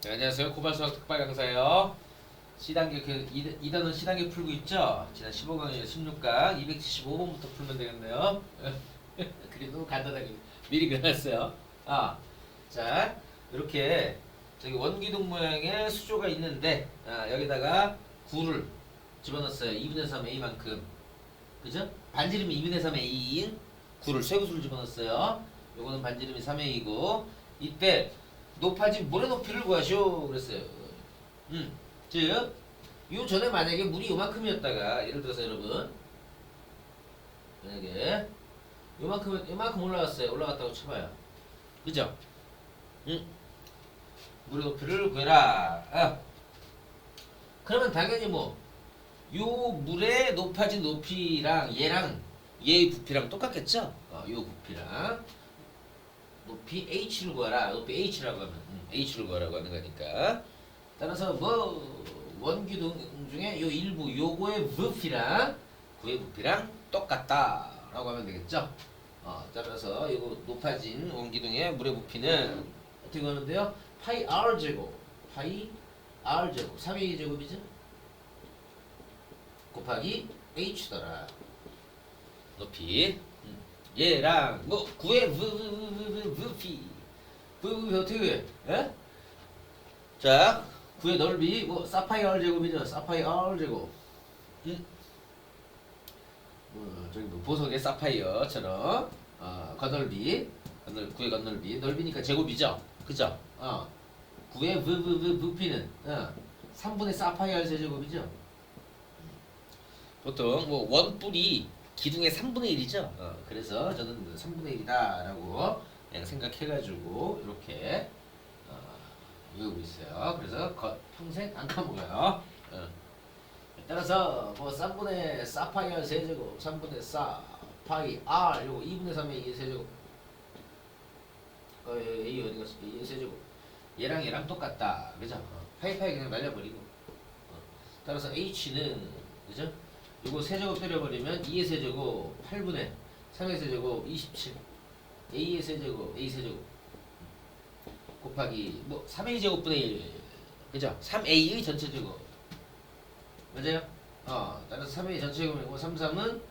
네, 안녕하세요. 고발수학 특발 강사예요. C단계 2단원 C단계 풀고 있죠? 지난 15강에서 16강 275번부터 풀면 되겠네요. 그래도 간단하게 미리 그려놨어요. 자 이렇게 저기 원기둥 모양의 수조가 있는데 여기다가 9를 집어넣었어요. 2분의 3 A만큼. 그죠? 반지름이 2분의 3 A인 9를 쇠구슬을 집어넣었어요. 요거는 반지름이 3A고 이때 높아진 물의 높이를 구하시오 그랬어요. 즉, 요 전에 만약에 물이 요만큼이었다가 예를 들어서 여러분 만약에 요만큼 올라갔어요. 올라갔다고 쳐봐요. 그죠? 물의 높이를 구해라. 그러면 당연히 뭐 요 물의 높아진 높이랑 얘랑 얘의 부피랑 똑같겠죠? 요 부피랑 높이 h를 구하라. 높이 h라고 하면 h를 구하라고 하는 거니까. 따라서 뭐 원기둥 중에 요 일부 요거의 부피랑 구의 부피랑 똑같다라고 하면 되겠죠. 따라서 이거 높아진 원기둥의 물의 부피는 어떻게 하면 돼요? 파이 r 제곱, 파이 r 제곱, 3a 제곱이죠. 곱하기 h더라. 높이. 얘랑 뭐 구의 부피 어떻게 해? 자 구의 넓이 뭐 사파이 r 제곱이죠. 사파이 r 제곱. 저기 뭐 보석의 사파이어처럼 건널비 구의 건널비 넓이니까 제곱이죠. 그죠? 구의 부피는 3분의 사파이 r 제곱이죠. 보통 뭐 원뿔이 기둥의 3분의 1이죠. 그래서 저는 3분의 1이다라고 그냥 생각해가지고 이렇게 외우고 있어요. 그래서 평생 안 까먹어요. 따라서 뭐 3분의 사파이 r 세제곱, 3분의 사파이 r 요거 2분의 3의 2의 세제곱. A 어디 갔어? 2의 세제곱. 얘랑 똑같다. 그죠? 파이파이 그냥 날려버리고. 따라서 h는 그죠? 이거 세제곱 때려버리면 2의 세제곱 8분의 3의 세제곱 27 a의 세제곱 a 세제곱 곱하기 뭐 3a 제곱분의 1 그죠? 3a의 전체 제곱 맞아요? 따라서 3a 전체 제곱이고 33은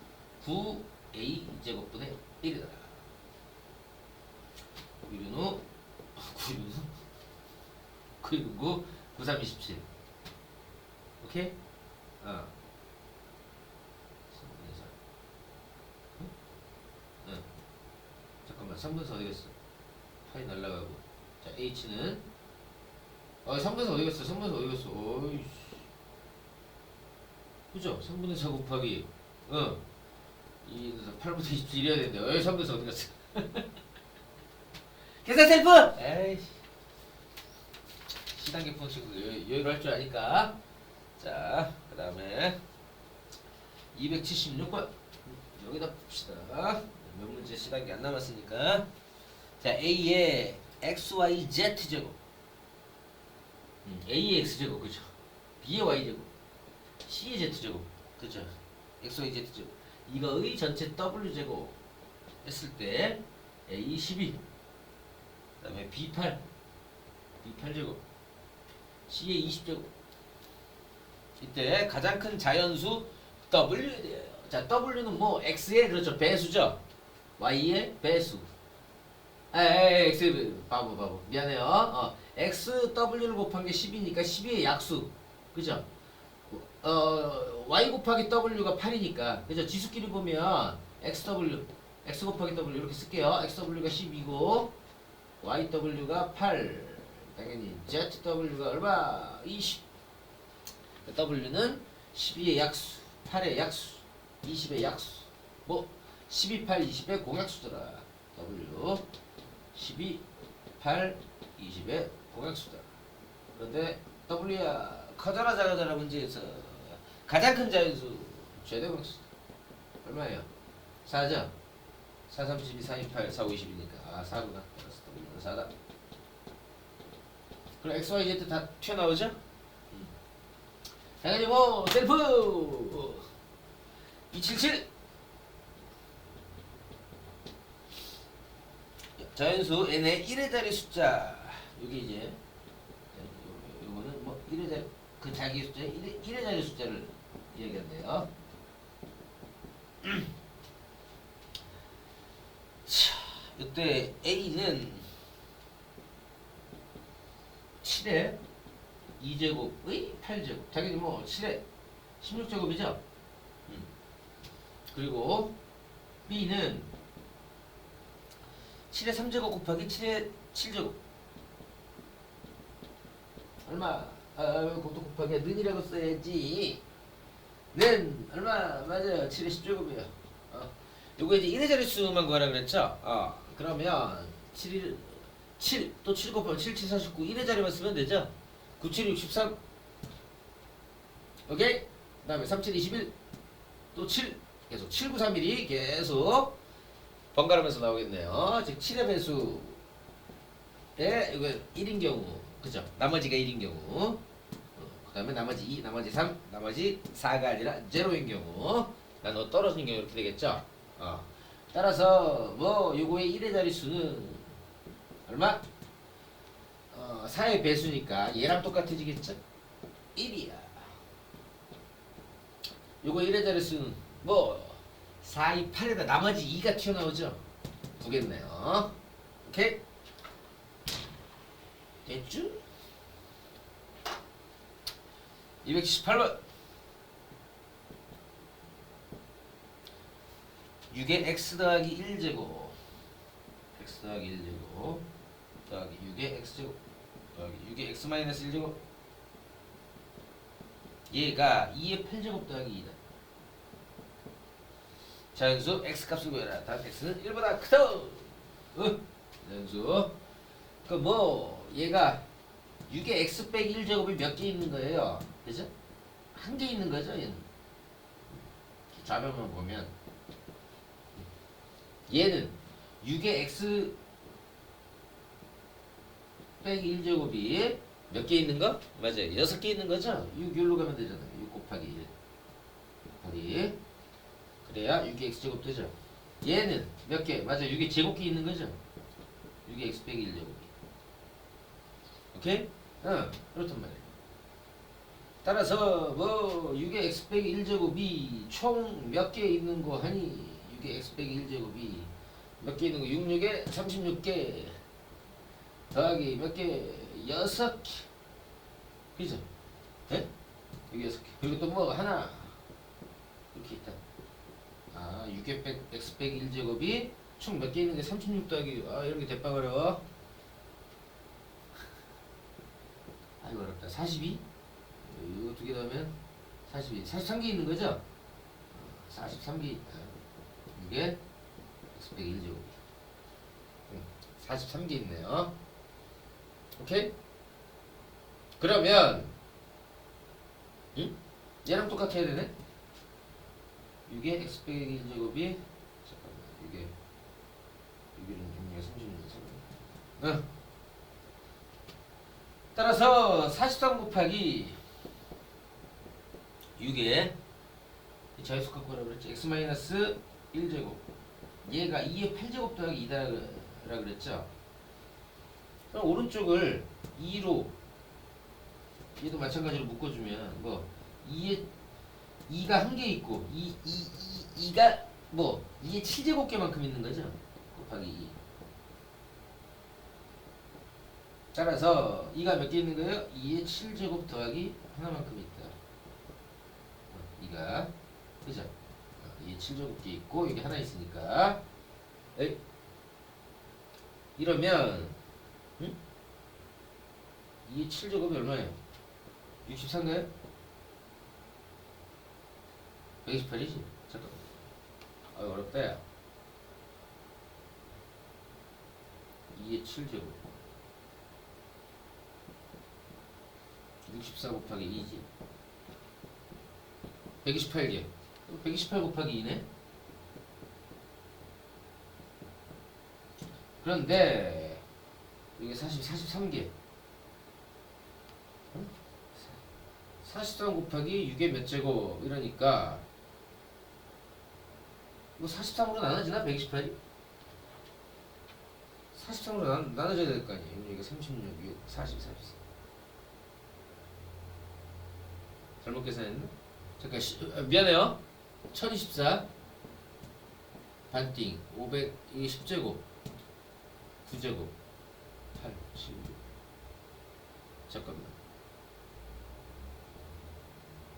9a 제곱분의 1이다. 9일은 9일은 9 93 27 오케이? 잠깐만 3분의 4 어디갔어? 파이 날라가고 자 h는 3분의 4 어디갔어? 3분의 4 어디갔어? 어이씨 그죠? 3분의 4 곱하기 8분의 27 이래야 되는데 3분의 4 어디갔어? 계산 셀프! 에이씨 시단계 푼 친구들 여유로 할 줄 아니까 자 그 다음에 276번 여기다 봅시다. 몇 문제 시단계 안 남았으니까 자 A의 XYZ 제곱 A의 X제곱 그죠? B의 Y제곱 C의 Z제곱 그죠? XYZ 제곱 이거의 전체 W제곱 했을 때 A 12 그 다음에 B8 B8제곱 C의 20제곱 이때 가장 큰 자연수 W에 대해요. 자 W는 뭐 X의 그렇죠 배수죠. Y의 배수. X 바보 미안해요. X W를 곱한 게 10이니까 12의 약수 그죠? Y 곱하기 W가 8이니까 그죠? 지수끼리 보면 X 곱하기 W 이렇게 쓸게요. XW가 10이고 YW가 8 당연히 ZW가 얼마? 20 W는 12의 약수 8의 약수 20의 약수 뭐 12, 8, 20의 공약수더라. W 12, 8, 20의 공약수다. 그런데 W야 커져라 작아져라 문제에서 가장 큰 자연수 최대 공약수다. 얼마예요? 4죠? 4, 32, 4, 28, 4, 5, 20이니까 4구나. W는 4다. 그럼 X, Y, Z 다 튀어나오죠? 당연히 뭐 셀프 277 자연수 n의 1의 자리 숫자 여기 이제 자기 숫자 1의 자리 숫자를 얘기한대요. 자, 이때 A는 7의 2제곱의 8제곱. 당연히 뭐 7의 16제곱이죠. 그리고 B는 7의 3제곱 곱하기 7의 7제곱. 얼마? 그것도 곱하기 는이라고 써야지. 는 얼마? 맞아요. 7의 10제곱이에요. 요거 이제 1의 자릿수만 구하라 그랬죠? 그러면 7, 또 7 곱하면 7, 7, 49, 1의 자리만 쓰면 되죠? 9, 7, 63. 오케이? 그 다음에 3, 7, 21. 또 7. 계속 7, 9, 3, 1이 계속 번갈아가면서 나오겠네요. 즉 7의 배수에 이거 1인 경우. 그죠? 나머지가 1인 경우. 그 다음에 나머지 2, 나머지 3, 나머지 4가 아니라 제로인 경우. 나눠 떨어지는 경우 이렇게 되겠죠? 따라서 뭐 요거의 1의 자릿수는 얼마? 4의 배수니까 얘랑 똑같아지겠죠? 1이야. 요거 1의 자릿수는 뭐 4, 2, 8에다 나머지 2가 튀어나오죠? 두겠네요. 오케이? 됐죠? 278번 6의 x 더하기 1제곱 x 더하기 1제곱 더하기 6의 x제곱 더하기 6의 x 마이너스 1제곱 얘가 2의 8제곱 더하기 2다. 자연수 x 값을 구해라. 다음 x는 1보다 크다. 자연수 그 뭐 얘가 6의 x 빼기 1제곱이 몇 개 있는 거예요? 그죠? 한 개 있는 거죠 얘는. 좌변만 보면 얘는 6의 x 빼기 1제곱이 몇 개 있는 거? 맞아요. 6개 있는 거죠? 6 여기로 가면 되잖아요. 6 곱하기 1 곱하기 그래야 6의 x제곱 되죠. 얘는 몇 개? 맞아요. 6의 제곱기 있는 거죠. 6의 x 빼기 1제곱이. 오케이? 그렇단 말이에요. 따라서 뭐 6의 x 빼기 1제곱이 총 몇 개 있는 거 하니 6의 x 빼기 1제곱이 몇 개 있는 거 6, 6에 36개 더하기 몇 개? 6개. 그죠? 예? 여기 6개. 그리고 또 뭐 하나 이렇게 있다. 6의 x 빼기 1제곱이 총 몇 개 있는 게 36 더하기 이런 게 대박 어려워. 이거 어렵다. 42? 이거 두 개 더하면 42. 43개 있는 거죠? 43개 있다. 이게 x 빼기 1제곱. 43개 있네요. 오케이? 그러면 얘랑 똑같아야 되네? 6의 x 빼기 1제곱이 잠깐만 이게 6의 36, 36. 따라서 43 곱하기 6의 자유수 갖고 오라고 그랬지. x 마이너스 1제곱 얘가 2의 8제곱 더하기 2다라 그랬죠. 그럼 오른쪽을 2로 얘도 마찬가지로 묶어주면 뭐 2가 한 개 있고 2가 뭐 2의 7제곱개만큼 있는 거죠. 곱하기 2. 따라서 2가 몇 개 있는 거예요? 2의 7제곱 더하기 하나만큼 있다. 2가 그죠? 2의 7제곱개 있고 여기 하나 있으니까 에이. 이러면 2의 7제곱이 얼마예요? 64인가요? 128이지? 잠깐만. 어렵다 야. 2의 7제곱 64 곱하기 2지 128개 128 곱하기 2네. 그런데 이게 43개 43 곱하기 6의 몇 제곱 이러니까 뭐 43으로 나눠지나? 128이? 43으로 나눠져야 될 거 아니에요. 여기가 36, 6, 40, 44 잘못 계산했나? 잠깐 미안해요. 1024 반띵 500 이게 10제곱 9제곱 8 16 잠깐만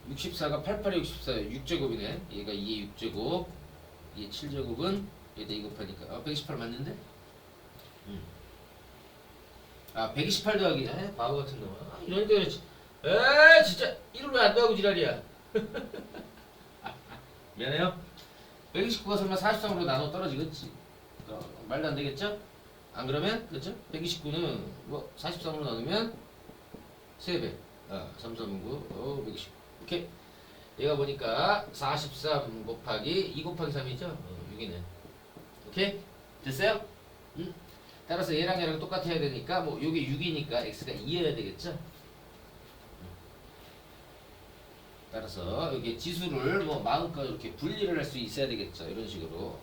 64가 88에 64 6제곱이네. 얘가 2에 6제곱 얘 7제곱은 얘다 이거 곱하니까 128 맞는데? 아 128 더하기 바보 같은 놈아. 이러니까 그렇지. 에이 진짜 이걸 왜 안 더하고 지랄이야. 미안해요. 129가 설마 43으로 나눠 떨어지겠지. 말도 안 되겠죠? 안 그러면 그렇죠? 129는 뭐 43으로 나누면 3배. 3, 3, 9, 129. 오케이. 얘가 보니까 43 곱하기 2 곱하기 3이죠? 6이네. 오케이? 됐어요? 따라서 얘랑 얘랑 똑같아야 되니까 뭐 요게 6이니까 x가 2여야 되겠죠? 따라서 여기 지수를 뭐 마음껏 이렇게 분리를 할 수 있어야 되겠죠. 이런 식으로.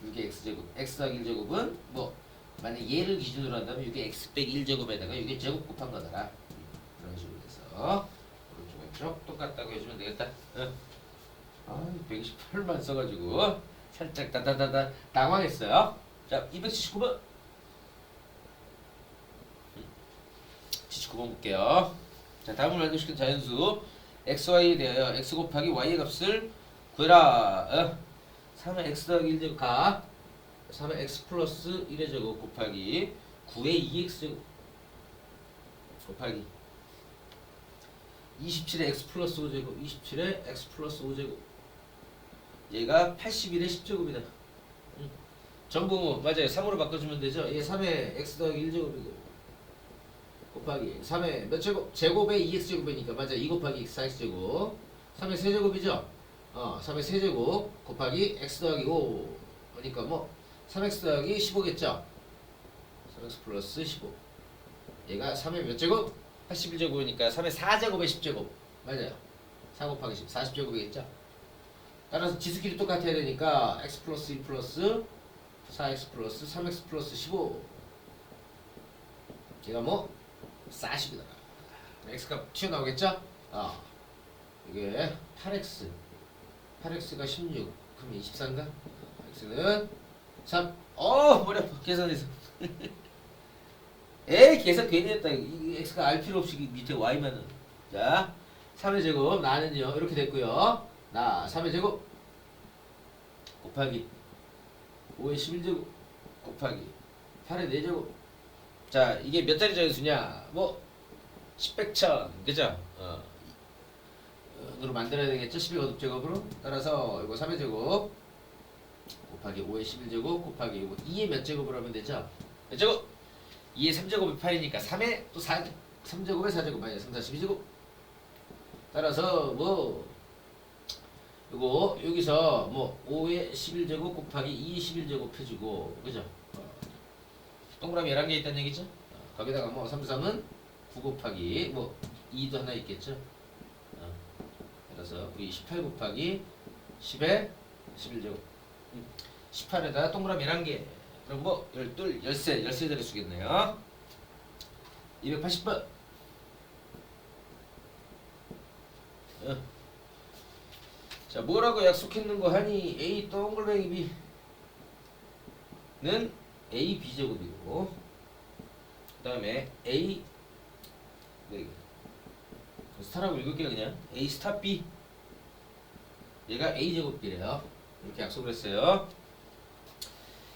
이게 x제곱, x 더하기 1제곱은 뭐 만약 얘를 기준으로 한다면 이게 x 빼기 1제곱에다가 이게 제곱 곱한 거더라. 그런 식으로 해서 오른쪽 왼쪽 똑같다고 해주면 되겠다. 128만 써가지고 살짝 다다다다 당황했어요. 자, 279번. 79번 볼게요. 자, 다음을 완성시킨 자연수 xy에 대하여 x 곱하기 y의 값을 구해라. 3의 x 더하기 1제곱 가 3의 x 플러스 1의 제곱 곱하기 9의 2x 제곱 곱하기 27의 x 플러스 5제곱 27의 x 플러스 5제곱 얘가 81의 10제곱이다. 전부 맞아요. 3으로 바꿔주면 되죠. 얘 3의 x 더하기 1제곱이고 곱하기 3의 몇 제곱? 제곱의 2x제곱이니까 맞아. 2 곱하기 x 4x제곱 3의 세제곱이죠. 3의 세제곱 곱하기 x 더하기 5 그러니까 뭐 3x 더하기 15겠죠. 3x 플러스 15 얘가 3의 몇 제곱? 81제곱이니까 3의 4제곱의 10제곱 맞아요. 4 곱하기 10 40제곱이겠죠. 따라서 지수끼리 똑같아야 되니까 x 플러스 2 플러스 4x 플러스 3x 플러스 15 얘가 뭐 40이다. x값 튀어나오겠죠? 이게 8x 8x가 16 그럼 24인가? x는 3 머리 아파 계산해서 에이 계산 괜히 했다. 이 x가 알 필요 없이 밑에 y만은 자 3의 제곱 나는요 이렇게 됐고요. 나 3의 제곱 곱하기 5의 11제곱 곱하기 8의 4제곱 자 이게 몇 자리 자연수냐 뭐 10백천 그죠? 으로 만들어야 되겠죠? 12 거듭제곱으로 따라서 이거 3의 제곱 곱하기 5의 11제곱 곱하기 이거 2의 몇 제곱으로 하면 되죠? 몇 제곱? 2의 3제곱이 8이니까 3의 또 4 3제곱에 4제곱 아니야 3, 4, 12제곱 따라서 뭐 이거 여기서 뭐 5의 11제곱 곱하기 2의 11제곱 해주고 그죠? 동그라미 11개 있다는 얘기죠? 거기다가 뭐 3, 3은 9 곱하기 뭐 2도 하나 있겠죠? 그래서 우리 18 곱하기 10에 11제곱 18에다 동그라미 11개 그럼 뭐 12, 13자리 수겠네요. 280번 자 뭐라고 약속했는 거 하니 A 동글뱅이 B는 A B제곱이고 그 다음에 A 스타라고 읽을게요. 그냥 A 스타 B 얘가 A제곱이래요. 이렇게 약속을 했어요.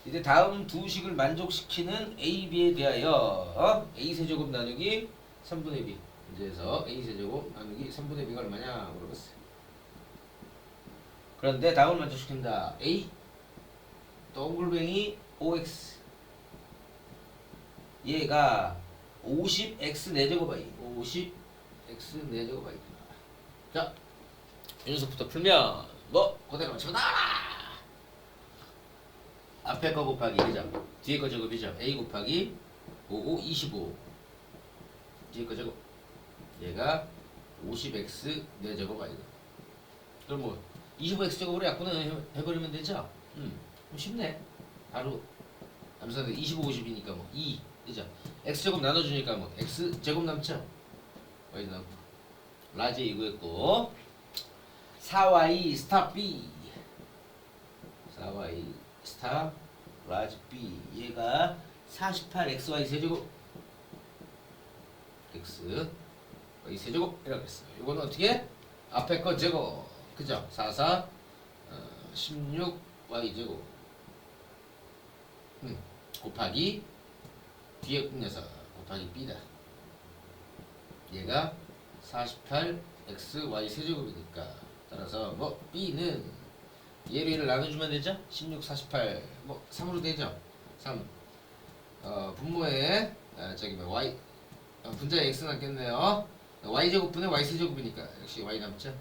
이제 다음 두 식을 만족시키는 A, B에 대하여 A 세제곱 나누기 3분의 B 문제에서 A 세제곱 나누기 3분의 B가 얼마냐 물어봤어요. 그런데 다음을 만족시킨다. A 동글뱅이 OX 얘가 50x 4제곱 i 50x 4제곱 i 자 이 녀석부터 풀면 뭐 그대로 맞추고 나와라. 앞에 거 곱하기 그죠? 뒤에 거 제곱이죠. a 곱하기 55 25 뒤에 거 제곱 얘가 50x 4제곱 i다. 그럼 뭐 25x 제곱으로 약분을 해버리면 되죠? 쉽네. 바로 암산은 25 50이니까 뭐 2 그죠? x제곱 나눠주니까 뭐 x제곱 남죠? y 남고 라지 A 구했고 4y 스타 B 4y 스타 라지 B 얘가 48xy 세제곱 x y 세제곱 이라고 했어요. 이거는 어떻게? 앞에 거 제곱 그죠? 44 16y 제곱 곱하기 뒤에 녀석 곱하기 b다. 얘가 48xy 세제곱이니까 따라서 뭐 b는 얘로 얘를 나눠주면 되죠? 16, 48 뭐 3으로 되죠? 3 분모에 저기 뭐 y 분자에 x 남겠네요. y제곱분의 y세제곱이니까 역시 y 남죠?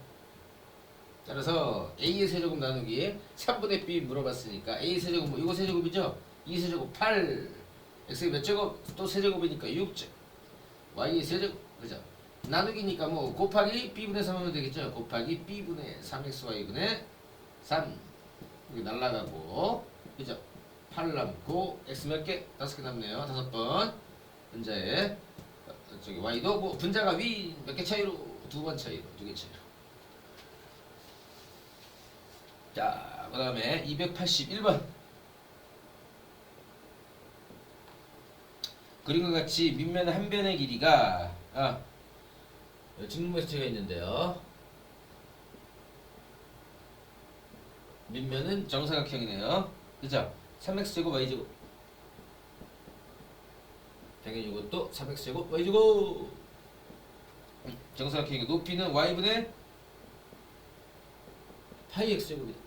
따라서 a의 세제곱 나누기 3분의 b 물어봤으니까 a 세제곱 뭐 이거 세제곱이죠? 2 세제곱 8 x의 몇 제곱? 또 세제곱이니까 6제곱 y의 세제곱 그죠? 나누기니까 뭐 곱하기 b분의 3 하면 되겠죠? 곱하기 b분의 3xy분의 3 여기 날라가고 그죠? 8 남고 x 몇 개? 5개 남네요. 5번 분자에 저기 y도 뭐 분자가 위 몇 개 차이로? 2번 차이로 2개 차이로. 자, 그 다음에 281번 그림과 같이 밑면 한 변의 길이가 직문면체가 있는데요. 밑면은 정사각형이네요. 그죠? 3x제곱 y제곱 당연히 이것도 3x제곱 y제곱 정사각형이고 높이는 y분의 파이 x제곱이다.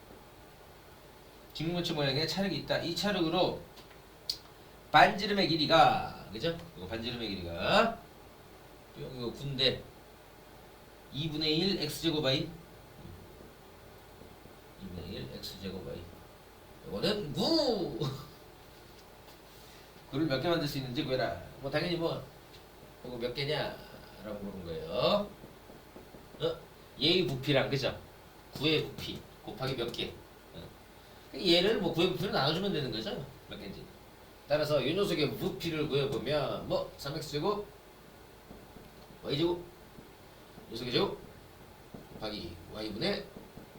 직문면체 모양에 찰흙이 있다. 이 찰흙으로 반지름의 길이가 그죠? 이거 반지름의 길이가 이거 군데 2분의 1 x제곱 y 2분의 1 x제곱 y 이거는 무 그를 몇 개 만들 수 있는지 구해라. 뭐 당연히 뭐 이거 몇 개냐 라고 물은 거예요. 얘의 부피랑 그죠? 9의 부피 곱하기 몇 개. 얘를 뭐 9의 부피로 나눠주면 되는 거죠. 몇 개인지. 따라서 이 녀석의 부피를 구해보면 뭐 3x제곱 y제곱 녀석의 제곱 곱하기 y분의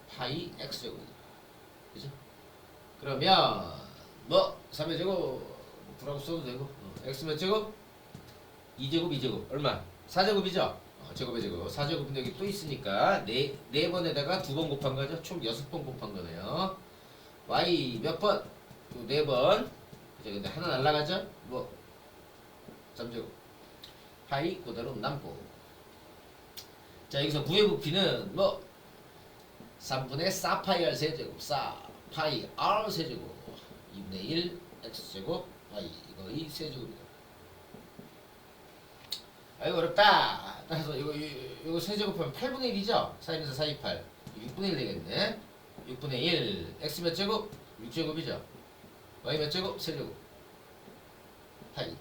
파이 x제곱이다. 그죠? 그러면 뭐 3의 제곱 부라고 써도 되고 x 몇 제곱? 2제곱 2제곱 얼마? 4제곱이죠? 제곱의 제곱 4제곱인데 여기 또 있으니까 4번에다가 2번 곱한 거죠? 총 6번 곱한 거네요. y 몇 번? 4번 그죠? 근데 하나 날라가죠? 뭐 3제곱 파이 그대로 남고 자 여기서 9의 부피는 뭐 3분의 4파이 r 세제곱 4파이 r 세제곱 2분의 1 x제곱 y 이거 세제곱이다. 이거 어렵다. 따라서 이거 세제곱하면 8분의 1이죠? 4에서 4, 2, 8 6분의 1 되겠네. 6분의 1 x 몇 제곱? 6제곱이죠? y 몇 제곱? 세제곱 파이.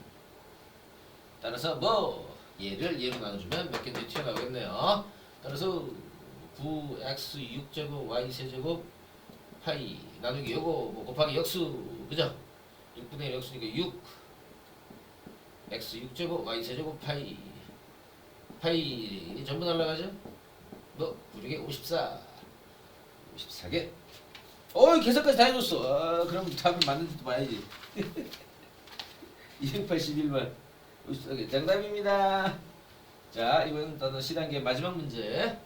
따라서 뭐 얘를 얘로 나눠주면 몇 개인지 튀어나오겠네요. 따라서 9x 6제곱 y 세제곱 파이 나누기 요거 뭐 곱하기 역수 그죠? 6분의 1 역수니까 6 x 6제곱 y 세제곱 파이 전부 날라가죠? 뭐 9개 54개 계산까지 다 해줬어. 그럼 답을 맞는지도 봐야지. 281번 54개 정답입니다. 자 이번 단어 C단계 마지막 문제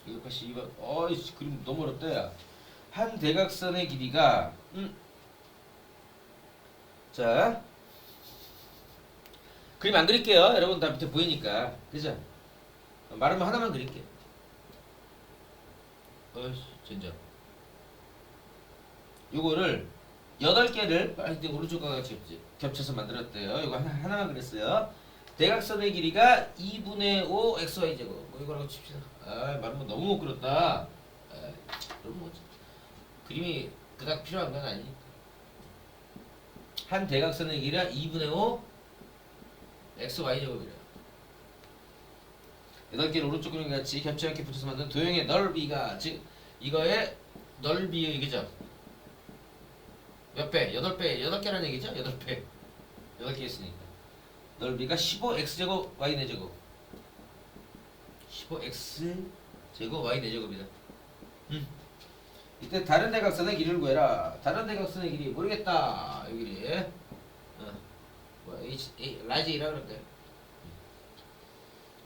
282번 그림 너무 어렵다 야. 한 대각선의 길이가 자 그림 안 그릴게요. 여러분 다 밑에 보이니까 그죠? 말하면 하나만 그릴게요. 진짜 요거를 8개를 하여튼 오른쪽과 같이 겹쳐서 만들었대요. 이거 하나만 그랬어요. 대각선의 길이가 2분의 5 xy 제곱 뭐 이거라고 칩시다. 말하면 너무 못 그렸다. 그럼 뭐 그림이 그닥 필요한 건 아니니까. 한 대각선의 길이가 2분의 5 xy 제곱이래요. 8개를 오른쪽 그림 같이 겹치 않게 붙여서 만든 도형의 넓이가 즉 이거의 넓이 그죠? 몇 배? 8배 8개라는 얘기죠? 8배 8개 있으니까 넓이가 15 x제곱 y 4제곱 15x 제곱 y 4제곱이다. 이때 다른 대각선의 길이를 구해라. 다른 대각선의 길이 모르겠다. 이 길이. 뭐 라지 A라 그런데.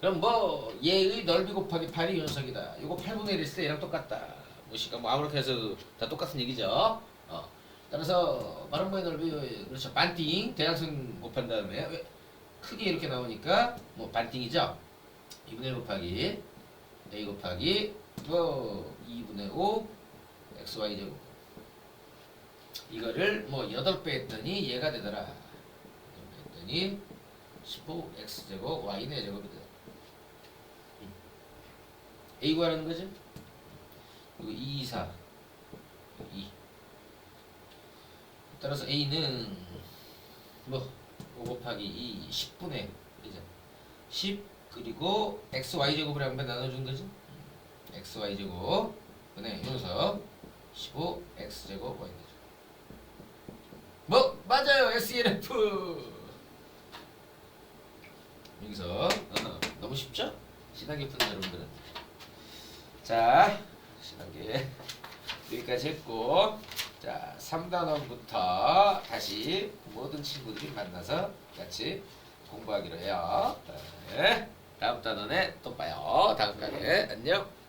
그럼 뭐 얘의 넓이 곱하기 8이 연석이다. 이거 8분의 1 했을 때 얘랑 똑같다. 뭐시가 뭐 아무렇게 해서 다 똑같은 얘기죠. 따라서 마름모의 넓이 그렇죠. 반띵 대각선 곱한 다음에 왜 크게 이렇게 나오니까 뭐 반띵이죠. 2분의 1 곱하기 A 곱하기 뭐 2분의 5 XY 제곱. 이거를 뭐 8배 했더니 얘가 되더라. 8배 했더니 15x 제곱 y 4제곱이다. A 구하라는 거죠? 그리고 2, 4, 2. 따라서 A는 뭐 5 곱하기 2, 10분의 그죠? 10 그리고 x, y 제곱을 한번 나눠준 거죠? x, y 제곱 네, 여기서 15 x 제곱 y 제곱. 뭐 맞아요. SELF 여기서 너무 쉽죠? 신학기 푸는 여러분들은 자 신학기 여기까지 했고 자 3단원부터 다시 모든 친구들이 만나서 같이 공부하기로 해요. 네, 다음 단원에 또 봐요. 다음 강에 안녕.